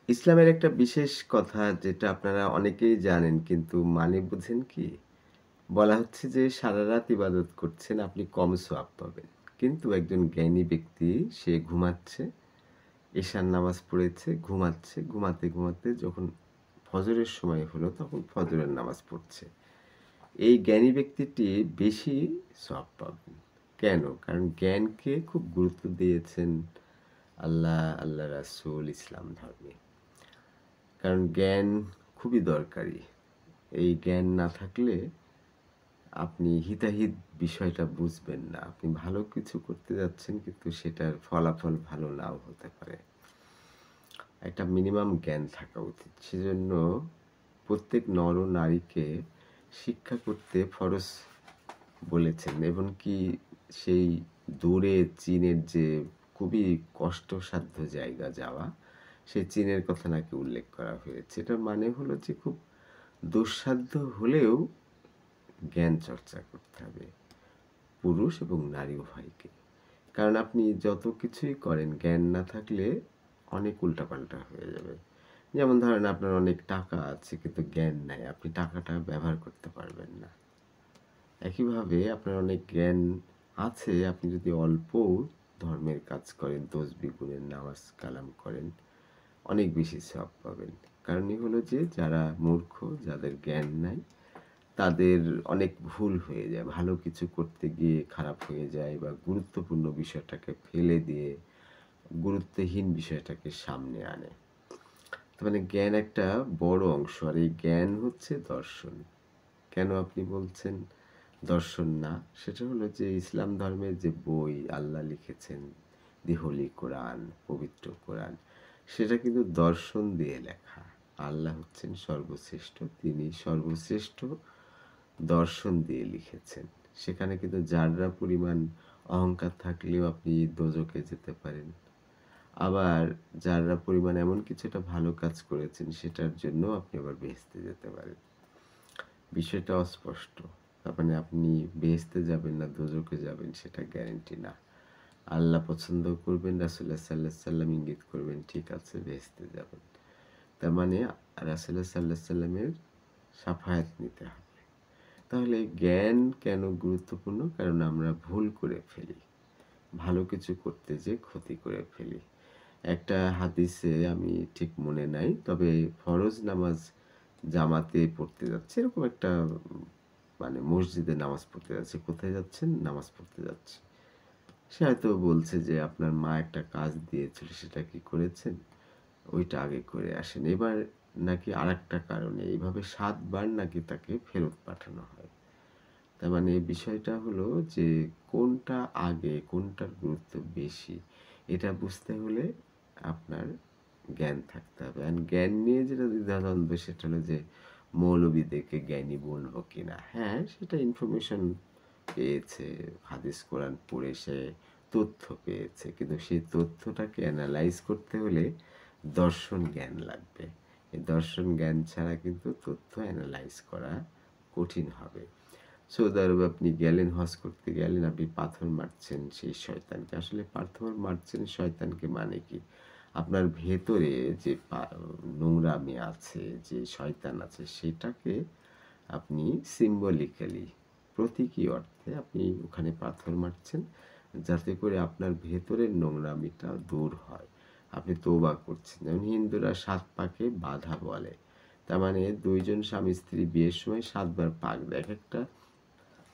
ইসলামের একটা বিশেষ কথা যেটা আপনারা অনেকেই জানেন কিন্তু মানে বুঝেন কি? বলা হচ্ছে যে সারারাত ইবাদত করছেন আপনি কম সওয়াব পাবেন। কিন্তু একজন জ্ঞানী ব্যক্তি সে ঘুমাচ্ছে, এশার নামাজ পড়েছে, ঘুমাচ্ছে, ঘুমাতে যখন ফজরের সময় হলো তখন ফজরের নামাজ পড়ছে। এই জ্ঞানী ব্যক্তিটি বেশি সওয়াব পাবেন। কেন? কারণ জ্ঞানকে খুব গুরুত্ব দিয়েছেন আল্লাহ, আল্লাহর রাসূল, ইসলাম ধর্মে। কারণ জ্ঞান খুবই দরকারি। এই জ্ঞান না থাকলে আপনি হিতাহিত বিষয়টা বুঝবেন না। আপনি ভালো কিছু করতে যাচ্ছেন কিন্তু সেটার ফলাফল ভালো নাও হতে পারে। একটা মিনিমাম জ্ঞান থাকা উচিত। সেজন্য প্রত্যেক নর-নারীকে শিক্ষা করতে ফরজ বলেছেন এবং কি সেই দূরে চীনের যে খুবই কষ্টসাধ্য জায়গা যাওয়া, সেই চীনের কথা নাকি উল্লেখ করা হয়েছে। এটার মানে হলো যে খুব দুঃসাধ্য হলেও জ্ঞান চর্চা করতে হবে পুরুষ এবং নারী উভয়কে। কারণ আপনি যত কিছুই করেন জ্ঞান না থাকলে অনেক উল্টাপাল্টা হয়ে যাবে। যেমন ধরেন আপনার অনেক টাকা আছে কিন্তু জ্ঞান নাই। আপনি টাকাটা ব্যবহার করতে পারবেন না। একইভাবে আপনার অনেক জ্ঞান আছে, আপনি যদি অল্পও ধর্মের কাজ করেন, তসবিহ গুনেন, নামাজ কালাম করেন, অনেক বেশি সওয়াব পাবেন। কারণই হলো যে যারা মূর্খ, যাদের জ্ঞান নাই, তাদের অনেক ভুল হয়ে যায়। ভালো কিছু করতে গিয়ে খারাপ হয়ে যায় বা গুরুত্বপূর্ণ বিষয়টাকে ফেলে দিয়ে গুরুত্বহীন বিষয়টাকে সামনে আনে। তার মানে জ্ঞান একটা বড় অংশ। আর এই জ্ঞান হচ্ছে দর্শন। কেন আপনি বলছেন দর্শন না? সেটা হলো যে ইসলাম ধর্মের যে বই আল্লাহ লিখেছেন, দি হোলি কোরআন, পবিত্র কোরআন, সেটা কিন্তু দর্শন দিয়ে লেখা। আল্লাহ হচ্ছেন সর্বশ্রেষ্ঠ। তিনি সর্বশ্রেষ্ঠ দর্শন দিয়ে লিখেছেন। সেখানে কিন্তু যাররা পরিমাণ অহংকার থাকলেও আপনি দোজখে যেতে পারেন। আবার যাররা পরিমাণ এমন কিছু একটা ভালো কাজ করেছেন সেটার জন্যও আপনি আবার বেহেশতে যেতে পারেন। বিষয়টা অস্পষ্ট। তার মানে আপনি বেহেশতে যাবেন না দোজখে যাবেন সেটা গ্যারান্টি না। আল্লাহ পছন্দ করবেন, রাসূলুল্লাহ সাল্লাল্লাহু আলাইহি সাল্লাম ইঙ্গিত করবেন, ঠিক আছে বেহেশতে যাবেন। তার মানে রাসূলুল্লাহ সাল্লাল্লাহু আলাইহি সাল্লামের শাফায়াত নিতে হবে। তাহলে জ্ঞান কেন গুরুত্বপূর্ণ? কারণ আমরা ভুল করে ফেলি। ভালো কিছু করতে যেয়ে ক্ষতি করে ফেলি। একটা হাদিসে আমি ঠিক মনে নাই। তবে ফরজ নামাজ জামাতে পড়তে যাচ্ছে এরকম একটা মানে মসজিদে নামাজ পড়তে যাচ্ছে। কোথায় যাচ্ছেন? নামাজ পড়তে যাচ্ছে। সে হয়তো বলছে যে, "আপনার মা একটা কাজ দিয়েছিল সেটা কি করেছেন? ওইটা আগে করে আসেন।" এবার নাকি আরেকটা কারণে এইভাবে ৭ বার নাকি তাকে ফেরত পাঠানো হয়। তার মানে বিষয়টা হলো যে কোনটা আগে, কোনটার গুরুত্ব বেশি, এটা বুঝতে হলে আপনার জ্ঞান থাকতে হবে। আর জ্ঞান নিয়ে যেটা দ্বিধাদ্বন্দ্ব সেটা হলো যে মৌলবীদেরকে জ্ঞানী বলবো কিনা? হ্যাঁ, সেটা ইনফরমেশন পেয়েছে, হাদিস কোরআন পড়ে সে তথ্য পেয়েছে। কিন্তু সেই তথ্যটাকে এনালাইজ করতে হলে দর্শন জ্ঞান লাগবে। এই দর্শন জ্ঞান ছাড়া কিন্তু তথ্য এনালাইজ করা কঠিন হবে। সৌদি আরবে আপনি গেলেন, হজ করতে গেলেন, আপনি পাথর মারছেন সেই শয়তানকে। আসলে পাথর মারছেন শয়তানকে মানে কি? আপনার ভেতরে যে নোংরামি আছে, যে শয়তান আছে সেটাকে আপনি symbolically প্রতীকী অর্থে আপনি ওখানে পাথর মারছেন যাতে করে আপনার ভেতরের নোংরামিটা দূর হয়। আপনি তওবা করছেন। যেমন হিন্দুরা ৭ পাকে বাধা বলে। তার মানে ২ জন স্বামী-স্ত্রী বিয়ের সময় ৭ বার পাক দেয়। একেকটা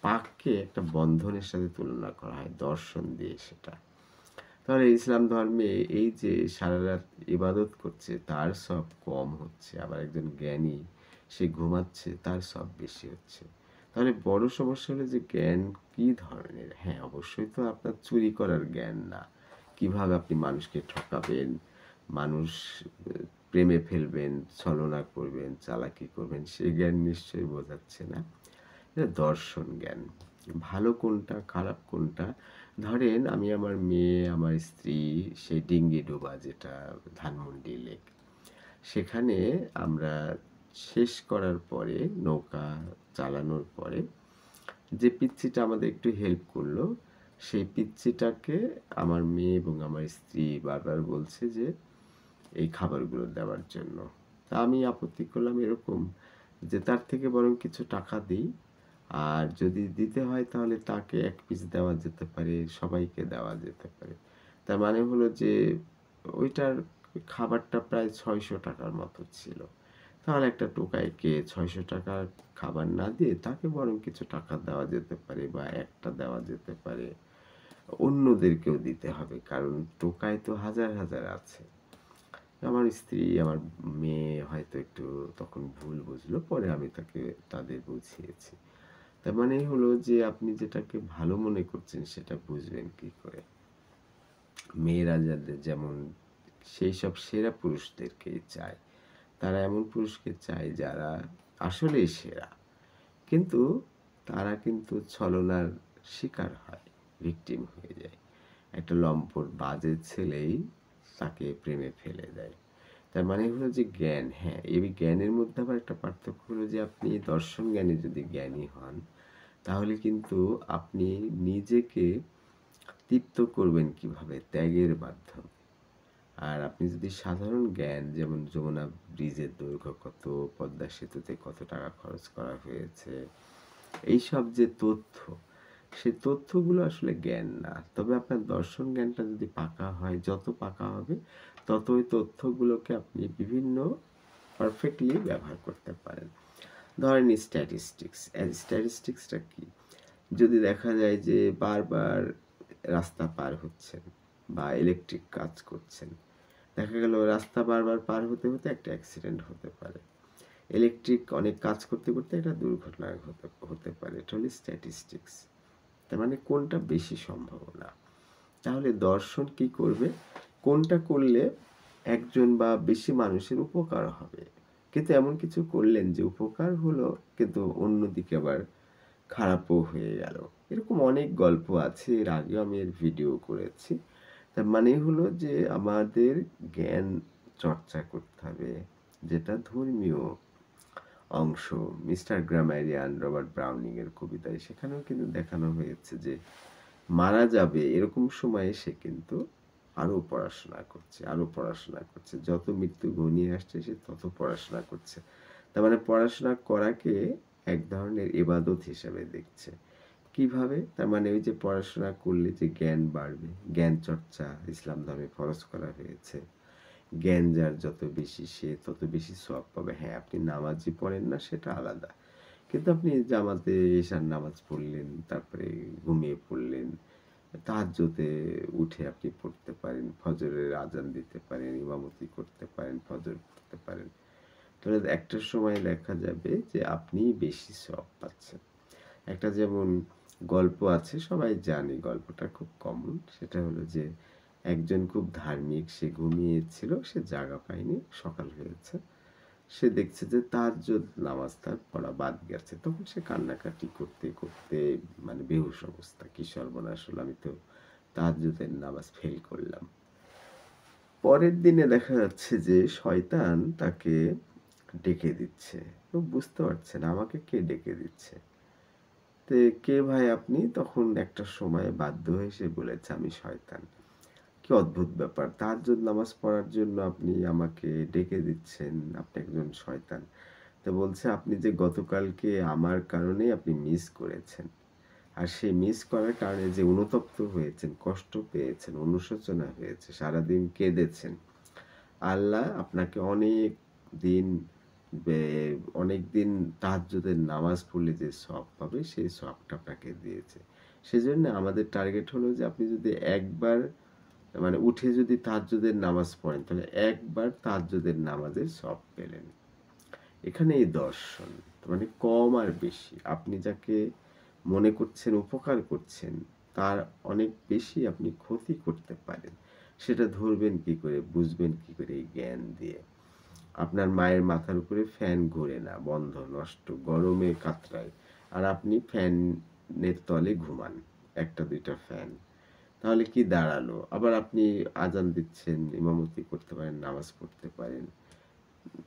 পাককে একটা বন্ধনের সাথে তুলনা করা হয় দর্শন দিয়ে সেটা। তাহলে ইসলাম ধর্মে এই যে সারারাত ইবাদত করছে তার সব কম হচ্ছে। আবার একজন জ্ঞানী সে ঘুমাচ্ছে তার সব বেশি হচ্ছে। তাহলে বড় সমস্যা হলো যে জ্ঞান কি ধরনের? হ্যাঁ, অবশ্যই তো আপনার চুরি করার জ্ঞান না। কিভাবে আপনি মানুষকে ঠকাবেন, মানুষ প্রেমে ফেলবেন, ছলনা করবেন, চালাকি করবেন সে জ্ঞান নিশ্চয়ই বোঝাচ্ছে না। এটা দর্শন জ্ঞান। ভালো কোনটা, খারাপ কোনটা? ধরেন আমি আমার মেয়ে, আমার স্ত্রী সেই ডিঙ্গিডুবা যেটা ধানমন্ডি লেক। সেখানে আমরা শেষ করার পরে নৌকা চালানোর পরে যে পিচ্চিটা আমাদের একটু হেল্প করলো, সেই পিচ্চিটাকে আমার মেয়ে এবং আমার স্ত্রী বারবার বলছে যে এই খাবারগুলো দেওয়ার জন্য। তা আমি আপত্তি করলাম এরকম যে তার থেকে বরং কিছু টাকা দিই। আর যদি দিতে হয় তাহলে তাকে ১ পিস দেওয়া যেতে পারে, সবাইকে দেওয়া যেতে পারে। তার মানে হলো যে ওইটার খাবারটা প্রায় ৳৬০০ র মতো ছিল। তাহলে একটা টোকাইকে ৳৬০০ র খাবার না দিয়ে তাকে বরং কিছু টাকা দেওয়া যেতে পারে বা একটা দেওয়া যেতে পারে। অন্যদেরকেও দিতে হবে। কারণ টোকাই তো হাজার, হাজার আছে। আমার স্ত্রী, আমার মেয়ে হয়তো একটু তখন ভুল বুঝলো। পরে আমি তাদের বুঝিয়েছি। তার মানে হলো যে আপনি যেটাকে ভালো মনে করছেন সেটা বুঝবেন কি করে? মেয়েরা যাদের যেমন সেইসব সেরা পুরুষদেরকেই চায়। তারা এমন পুরুষকে চায় যারা আসলেই সেরা। কিন্তু তারা কিন্তু ছলনার শিকার হয়, ভিকটিম হয়ে যায়। একটা লম্পট বাজে ছেলেই তাকে প্রেমে ফেলে দেয়। তার মানে হলো যে জ্ঞান, হ্যাঁ, এই জ্ঞানের মধ্যে আবার একটা পার্থক্য হলো যে আপনি দর্শন জ্ঞানী যদি জ্ঞানী হন, তাহলে কিন্তু আপনি নিজেকে তৃপ্ত করবেন কিভাবে? ত্যাগের মাধ্যমে। আর আপনি যদি সাধারণ জ্ঞান যেমন যমুনা ব্রিজের দৈর্ঘ্য কত, পদ্মা সেতুতে কত টাকা খরচ করা হয়েছে, এইসব যে তথ্য, সেই তথ্যগুলো আসলে জ্ঞান না। তবে আপনার দর্শন জ্ঞানটা যদি পাকা হয়, যত পাকা হবে তত ওই তথ্যগুলোকে আপনি বিভিন্ন পারফেক্টলি ব্যবহার করতে পারেন। ধরেন স্ট্যাটিস্টিক্স। স্ট্যাটিস্টিক্সটা কি? যদি দেখা যায় যে বারবার রাস্তা পার হচ্ছেন বা ইলেকট্রিক কাজ করছেন, দেখা গেল রাস্তা বারবার পার হতে, হতে একটা অ্যাক্সিডেন্ট হতে পারে। ইলেকট্রিক অনেক কাজ করতে, করতে একটা দুর্ঘটনা হতে হতে পারে। এটা হলো স্ট্যাটিস্টিক্স। তার মানে কোনটা বেশি সম্ভাবনা? তাহলে দর্শন কি করবে? কোনটা করলে একজন বা বেশি মানুষের উপকার হবে। কিন্তু এমন কিছু করলেন যে উপকার হলো কিন্তু অন্যদিকে আবার খারাপও হয়ে গেল। এরকম অনেক গল্প আছে। এর আগেও আমি এর ভিডিও করেছি। তার মানে হলো যে আমাদের জ্ঞান চর্চা করতে হবে। যেটা ধর্মীয় অংশ। মিস্টার গ্রামারিয়ান রবার্ট ব্রাউনিং এর কবিতায় সেখানেও কিন্তু দেখানো হয়েছে যে মারা যাবে এরকম সময়ে সে কিন্তু আরো পড়াশোনা করছে, আরো পড়াশোনা করছে। যত মৃত্যু ঘনিয়ে আসছে সে তত পড়াশোনা করছে। তার মানে পড়াশোনা করাকে এক ধরনের ইবাদত হিসেবে দেখছে। কিভাবে? তার মানে ওই যে পড়াশোনা করলে যে জ্ঞান বাড়বে, জ্ঞান চর্চা ইসলাম ধর্মে ফরজ করা হয়েছে। জ্ঞান যার যত বেশি সে তত বেশি সওয়াব পাবে। হ্যাঁ, আপনি নামাজই পড়েন না সেটা আলাদা। কিন্তু আপনি জামাতে এশার নামাজ পড়লেন, তারপরে ঘুমিয়ে পড়লেন। তাহাজ্জুদে উঠে আপনি পড়তে পারেন, ফজরের আজান দিতে পারেন, ইমামতি করতে পারেন, ফজর পড়তে পারেন। তাহলে একটা সময় দেখা যাবে যে আপনি বেশি সওয়াব পাচ্ছেন। একটা যেমন গল্প আছে, সবাই জানে গল্পটা খুব কমন। সেটা হলো যে একজন খুব ধার্মিক, সে ঘুমিয়েছিল, সে জাগা পায়নি, সকাল হয়েছে। সে দেখছে যে তাহাজ্জুদ নামাজ তার পড়া বাদ গেছে। তখন সে কান্নাকাটি করতে, করতে মানে বেহুশ অবস্থা। কি সর্বনাশ হলো! আমি তো তাহাজ্জুদের নামাজ ফেল করলাম। পরের দিনে দেখা যাচ্ছে যে শয়তান তাকে ডেকে দিচ্ছে। তো বুঝতে পারছে না আমাকে কে ডেকে দিচ্ছে। তে কে ভাই আপনি? তখন একটা সময়ে বাধ্য হয়ে সে বলেছে আমি শয়তান। কি অদ্ভুত ব্যাপার! তাহাজ্জুদ নামাজ পড়ার জন্য আপনি আমাকে ডেকে দিচ্ছেন। আপনি একজন শয়তান। তো বলছে আপনি যে গতকালকে আমার কারণেই আপনি মিস করেছেন। আর সেই মিস করার কারণে যে অনুতপ্ত হয়েছেন, কষ্ট পেয়েছেন, অনুশোচনা হয়েছে, সারাদিন কেঁদেছেন। আল্লাহ আপনাকে দিন বে অনেকদিন তাহাজ্জুদের নামাজ পড়লে যে সওয়াব পাবে সেই সওয়াবটা আপনাকে দিয়েছে। সেজন্য আমাদের টার্গেট হলো যে আপনি যদি একবার মানে উঠে যদি তাহাজ্জুদের নামাজ পড়েন তাহলে একবার তাহাজ্জুদের নামাজের সওয়াব পেলেন। এখানেই দর্শন। মানে কম আর বেশি। আপনি যাকে মনে করছেন উপকার করছেন, তার অনেক বেশি আপনি ক্ষতি করতে পারেন। সেটা ধরবেন কি করে, বুঝবেন কি করে? এই জ্ঞান দিয়ে। আপনার মায়ের মাথার উপরে ফ্যান ঘোরে না, বন্ধ, নষ্ট, গরমে কাতরায়। আর আপনি ফ্যানের তলে ঘুমান। ১ টা ২ টা ফ্যান। তাহলে কি দাঁড়ালো? আবার আপনি আজান দিচ্ছেন, ইমামতি করতে পারেন, নামাজ পড়তে পারেন।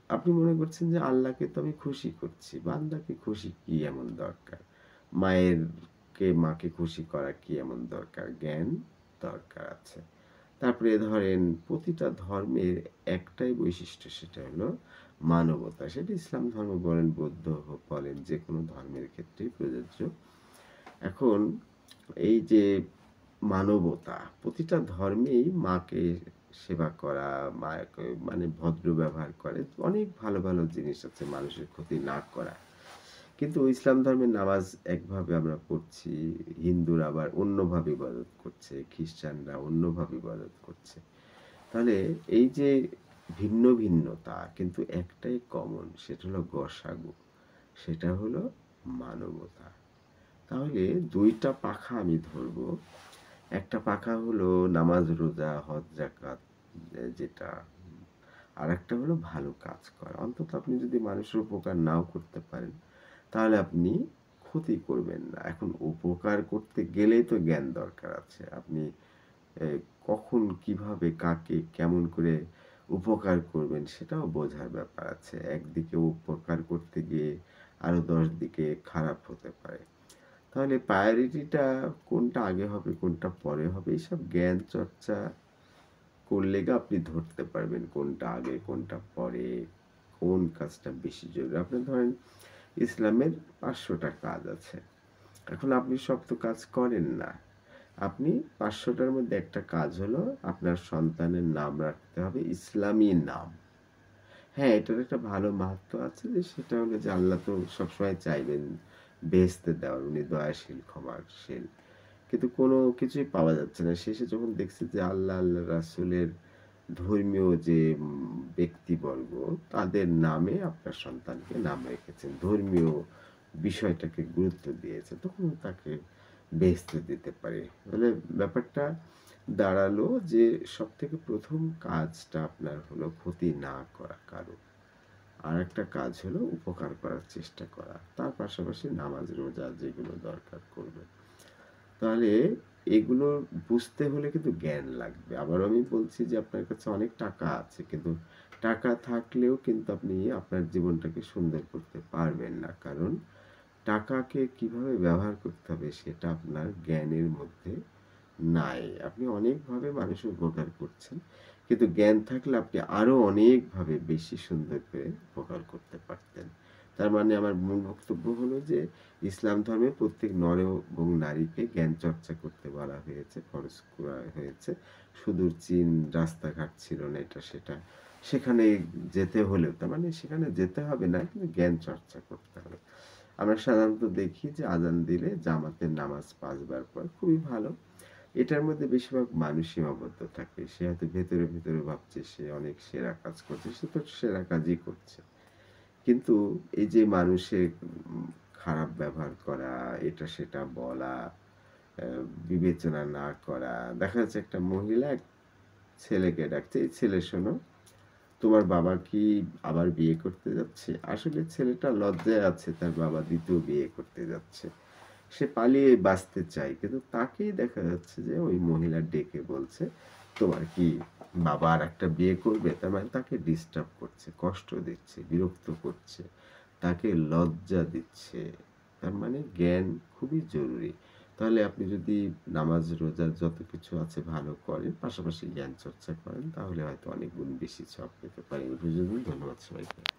আপনি মনে করছেন যে আল্লাহকে তো আমি খুশি করছি। বান্দাকে খুশি কি এমন দরকার? মাকে খুশি করা কি এমন দরকার? জ্ঞান দরকার আছে। তারপরে ধরেন প্রতিটা ধর্মের একটাই বৈশিষ্ট্য, সেটা হলো মানবতা। সেটা ইসলাম ধর্ম বলেন, বৌদ্ধ বলেন, যেকোনো ধর্মের ক্ষেত্রেই প্রযোজ্য। এখন এই যে মানবতা, প্রতিটা ধর্মেই মাকে সেবা করা, মাকে মানে ভদ্র ব্যবহার করে। অনেক ভালো, ভালো জিনিস আছে, মানুষের ক্ষতি না করা। কিন্তু ইসলাম ধর্মের নামাজ একভাবে আমরা পড়ছি, হিন্দুরা আবার অন্যভাবে ইবাদত করছে, খ্রিস্টানরা অন্যভাবে ইবাদত করছে। তাহলে এই যে ভিন্ন ভিন্নতা কিন্তু একটাই কমন, সেটা হলো গসাগু, সেটা হলো মানবতা। তাহলে ২ টা পাখা আমি ধরবো। একটা পাখা হলো নামাজ, রোজা, হজ, যাকাত, যেটা। আরেকটা হলো ভালো কাজ করা। অন্তত আপনি যদি মানুষের উপকার নাও করতে পারেন, তাহলে আপনি ক্ষতি করবেন না। এখন উপকার করতে গেলেই তো জ্ঞান দরকার আছে। আপনি এ কখন, কিভাবে, কাকে, কেমন করে উপকার করবেন সেটাও বোঝার ব্যাপার আছে। একদিকে উপকার করতে গিয়ে আরো ১০ দিকে খারাপ হতে পারে। তাহলে প্রায়োরিটিটা কোনটা আগে হবে, কোনটা পরে হবে, এইসব জ্ঞান চর্চা করলে আপনি ধরতে পারবেন কোনটা আগে, কোনটা পরে, কোন কাজটা বেশি জরুরি। আপনি ধরেন ইসলামের ৫০০ টা কাজ আছে। এখন আপনি সব তো কাজ করেন না। আপনি ৫০০ টার মধ্যে একটা কাজ হলো আপনার সন্তানের নাম রাখতে হবে ইসলামী নাম। হ্যাঁ, এটার একটা ভালো মাহাত্ম্য আছে, যে সেটা হলো যে আল্লাহ তো সবসময় চাইবেন বেহেশতে দেওয়ার, উনি দয়াশীল, ক্ষমাশীল। কিন্তু কোনো কিছুই পাওয়া যাচ্ছে না। শেষে যখন দেখছি যে আল্লাহ, আল্লাহর রাসূলের ধর্মীয় যে ব্যক্তিবর্গ, তাদের নামে আপনার সন্তানকে নাম রেখেছেন, ধর্মীয় বিষয়টাকে গুরুত্ব দিয়েছে, তখন তাকে বেহেশতে দিতে পারি। তাহলে ব্যাপারটা দাঁড়ালো যে সবথেকে ১ম কাজটা আপনার হলো ক্ষতি না করা কারো। আরেকটা কাজ হলো উপকার করার চেষ্টা করা। তার পাশাপাশি নামাজ, রোজা যেগুলো দরকার করবেন। তাহলে এগুলো বুঝতে হলে কিন্তু জ্ঞান লাগবে। আবারও আমি বলছি যে আপনার কাছে অনেক টাকা আছে, কিন্তু টাকা থাকলেও কিন্তু আপনি আপনার জীবনটাকে সুন্দর করতে পারবেন না। কারণ টাকাকে কিভাবে ব্যবহার করতে হবে সেটা আপনার জ্ঞানের মধ্যে নাই। আপনি অনেকভাবে মানুষের উপকার করছেন। কিন্তু জ্ঞান থাকলে আপনি আরো অনেকভাবে বেশি সুন্দর করে উপকার করতে পারতেন। তার মানে আমার মূল বক্তব্য হলো যে ইসলাম ধর্মে প্রত্যেক নর এবং নারীকে জ্ঞান চর্চা করতে বলা হয়েছে, ফরজ করা হয়েছে। সুদূর চীন, রাস্তাঘাট ছিল না, এটা সেটা। সেখানে যেতে হলেও, তার মানে সেখানে যেতে হবে না, কিন্তু জ্ঞান চর্চা করতে হবে। আমরা সাধারণত দেখি যে আজান দিলে জামাতের নামাজ ৫ বার পড়ে, খুবই ভালো। এটার মধ্যে বেশিরভাগ মানুষ সীমাবদ্ধ থাকে। সে হয়তো ভেতরে, ভেতরে ভাবছে সে অনেক সেরা কাজ করছে। সে তো সেরা কাজই করছে। কিন্তু এই যে মানুষের খারাপ ব্যবহার করা, এটা সেটা বলা, আ বিবেচনা না করা। দেখা যাচ্ছে একটা মহিলা এক ছেলেকে ডাকছে, "এই ছেলে শোনো, তোমার বাবা কি আবার বিয়ে করতে যাচ্ছে?" আসলে ছেলেটা লজ্জায় আছে, তার বাবা ২য় বিয়ে করতে যাচ্ছে। সে পালিয়ে বাঁচতে চায়। কিন্তু তাকেই দেখা যাচ্ছে যে ওই মহিলা ডেকে বলছে, "তোমার কি বাবা আরেকটা বিয়ে করবে?" তার মানে তাকে ডিস্টার্ব করছে, কষ্ট দিচ্ছে, বিরক্ত করছে, তাকে লজ্জা দিচ্ছে। তার মানে জ্ঞান খুবই জরুরি। তাহলে আপনি যদি নামাজ, রোজা যত কিছু আছে ভালো করেন, পাশাপাশি জ্ঞান চর্চা করেন, তাহলে হয়তো অনেক গুণ বেশি সওয়াব পেতে পারেন। এই পর্যন্ত। ধন্যবাদ সবাইকে।